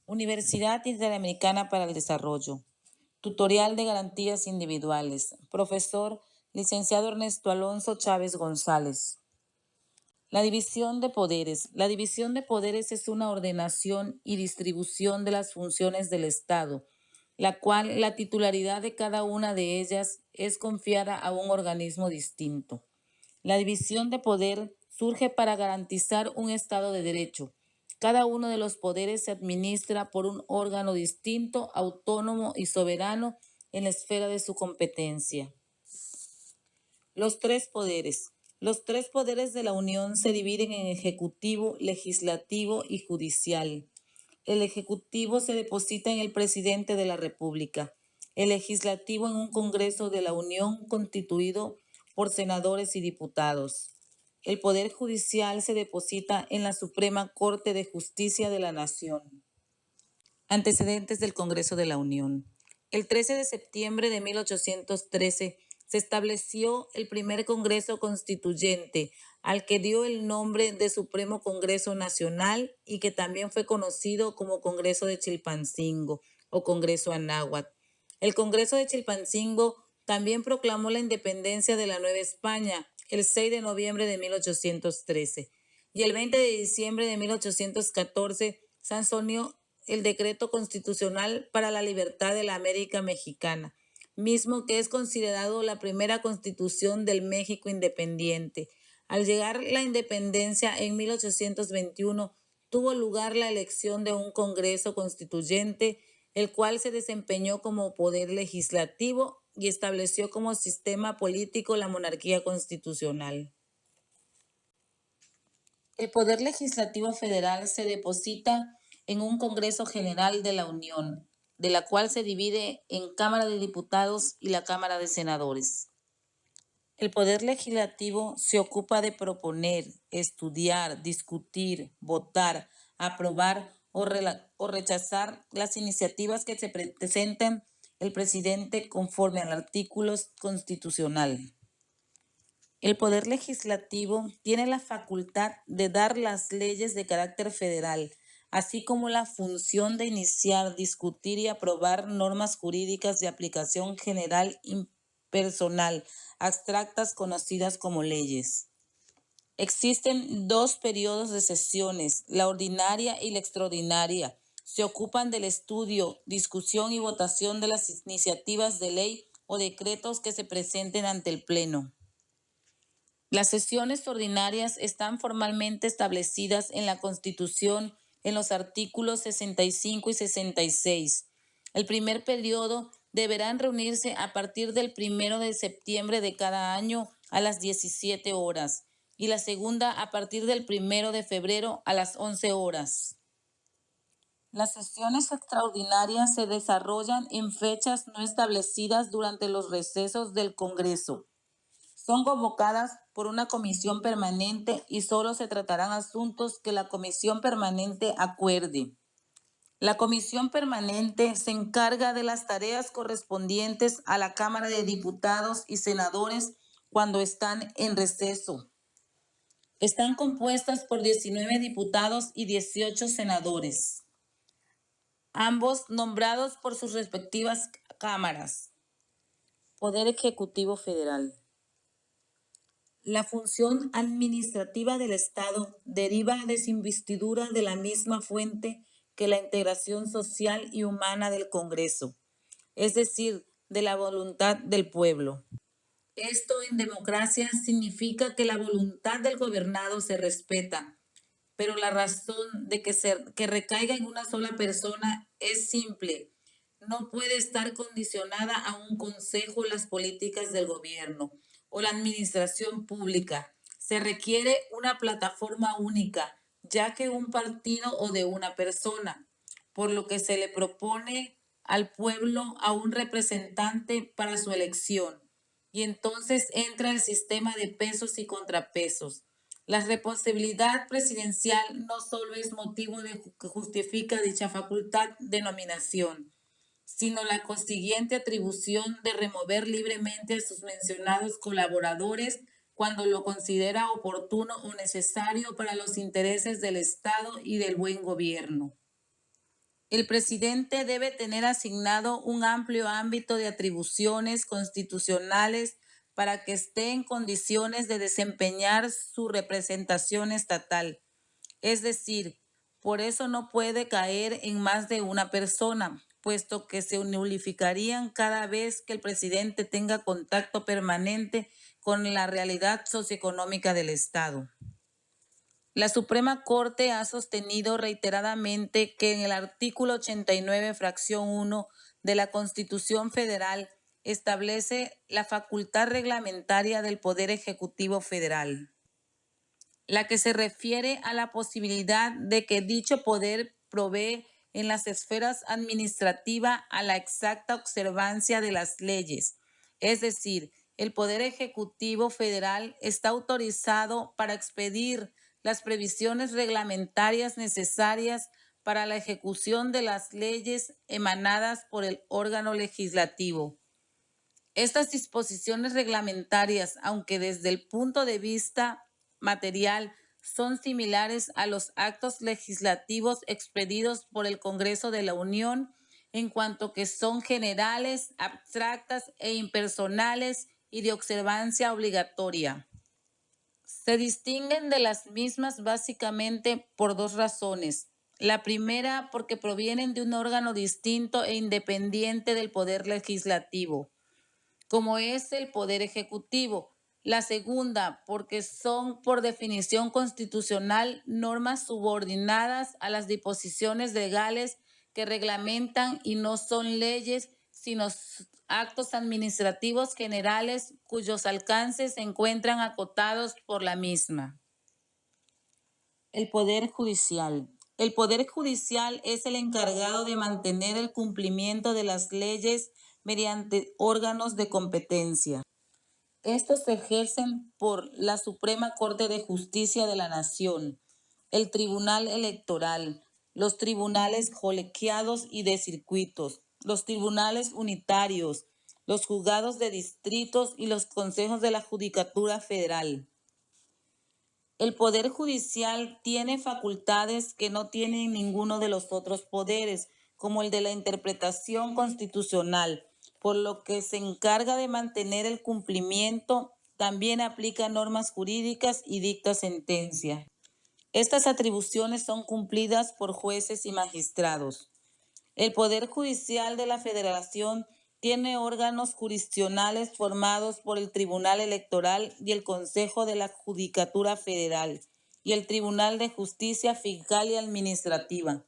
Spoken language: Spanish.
Universidad Interamericana para el Desarrollo. Tutorial de Garantías Individuales. Profesor, licenciado Ernesto Alonso Chávez González. La división de poderes. La división de poderes es una ordenación y distribución de las funciones del Estado, la cual la titularidad de cada una de ellas es confiada a un organismo distinto. La división de poder surge para garantizar un Estado de Derecho. Cada uno de los poderes se administra por un órgano distinto, autónomo y soberano en la esfera de su competencia. Los tres poderes. Los tres poderes de la Unión se dividen en ejecutivo, legislativo y judicial. El ejecutivo se deposita en el presidente de la República, el legislativo en un Congreso de la Unión constituido por senadores y diputados. El Poder Judicial se deposita en la Suprema Corte de Justicia de la Nación. Antecedentes del Congreso de la Unión. El 13 de septiembre de 1813 se estableció el primer Congreso Constituyente, al que dio el nombre de Supremo Congreso Nacional y que también fue conocido como Congreso de Chilpancingo o Congreso Anáhuac. El Congreso de Chilpancingo también proclamó la independencia de la Nueva España el 6 de noviembre de 1813 y el 20 de diciembre de 1814 sancionó el decreto constitucional para la libertad de la América Mexicana, mismo que es considerado la primera constitución del México independiente. Al llegar la independencia en 1821, tuvo lugar la elección de un Congreso Constituyente, el cual se desempeñó como poder legislativo y estableció como sistema político la monarquía constitucional. El Poder Legislativo Federal se deposita en un Congreso General de la Unión, de la cual se divide en Cámara de Diputados y la Cámara de Senadores. El Poder Legislativo se ocupa de proponer, estudiar, discutir, votar, aprobar o rechazar las iniciativas que se presenten el presidente conforme al artículo constitucional. El Poder Legislativo tiene la facultad de dar las leyes de carácter federal, así como la función de iniciar, discutir y aprobar normas jurídicas de aplicación general impersonal, abstractas conocidas como leyes. Existen dos periodos de sesiones, la ordinaria y la extraordinaria. Se ocupan del estudio, discusión y votación de las iniciativas de ley o decretos que se presenten ante el Pleno. Las sesiones ordinarias están formalmente establecidas en la Constitución en los artículos 65 y 66. El primer periodo deberán reunirse a partir del 1 de septiembre de cada año a las 17 horas y la segunda a partir del 1 de febrero a las 11 horas. Las sesiones extraordinarias se desarrollan en fechas no establecidas durante los recesos del Congreso. Son convocadas por una comisión permanente y solo se tratarán asuntos que la comisión permanente acuerde. La comisión permanente se encarga de las tareas correspondientes a la Cámara de Diputados y Senadores cuando están en receso. Están compuestas por 19 diputados y 18 senadores, ambos nombrados por sus respectivas cámaras. Poder Ejecutivo Federal. La función administrativa del Estado deriva de su investidura de la misma fuente que la integración social y humana del Congreso, es decir, de la voluntad del pueblo. Esto en democracia significa que la voluntad del gobernado se respeta, pero la razón de que recaiga en una sola persona es simple. No puede estar condicionada a un consejo las políticas del gobierno o la administración pública. Se requiere una plataforma única, ya que un partido o de una persona, por lo que se le propone al pueblo a un representante para su elección. Y entonces entra el sistema de pesos y contrapesos. La responsabilidad presidencial no solo es motivo que justifica dicha facultad de nominación, sino la consiguiente atribución de remover libremente a sus mencionados colaboradores cuando lo considera oportuno o necesario para los intereses del Estado y del buen gobierno. El presidente debe tener asignado un amplio ámbito de atribuciones constitucionales para que esté en condiciones de desempeñar su representación estatal. Es decir, por eso no puede caer en más de una persona, puesto que se nulificarían cada vez que el presidente tenga contacto permanente con la realidad socioeconómica del Estado. La Suprema Corte ha sostenido reiteradamente que en el artículo 89, fracción 1 de la Constitución Federal establece la facultad reglamentaria del Poder Ejecutivo Federal, la que se refiere a la posibilidad de que dicho poder provee en las esferas administrativas a la exacta observancia de las leyes. Es decir, el Poder Ejecutivo Federal está autorizado para expedir las previsiones reglamentarias necesarias para la ejecución de las leyes emanadas por el órgano legislativo. Estas disposiciones reglamentarias, aunque desde el punto de vista material son similares a los actos legislativos expedidos por el Congreso de la Unión, en cuanto que son generales, abstractas e impersonales y de observancia obligatoria. Se distinguen de las mismas básicamente por dos razones. La primera, porque provienen de un órgano distinto e independiente del Poder Legislativo, como es el Poder Ejecutivo. La segunda, porque son por definición constitucional normas subordinadas a las disposiciones legales que reglamentan y no son leyes, sino actos administrativos generales cuyos alcances se encuentran acotados por la misma. El Poder Judicial. El Poder Judicial es el encargado de mantener el cumplimiento de las leyes mediante órganos de competencia. Estos se ejercen por la Suprema Corte de Justicia de la Nación, el Tribunal Electoral, los tribunales colegiados y de circuitos, los tribunales unitarios, los juzgados de distritos y los consejos de la Judicatura Federal. El Poder Judicial tiene facultades que no tienen ninguno de los otros poderes, como el de la interpretación constitucional, por lo que se encarga de mantener el cumplimiento, también aplica normas jurídicas y dicta sentencia. Estas atribuciones son cumplidas por jueces y magistrados. El Poder Judicial de la Federación tiene órganos jurisdiccionales formados por el Tribunal Electoral y el Consejo de la Judicatura Federal y el Tribunal de Justicia Fiscal y Administrativa.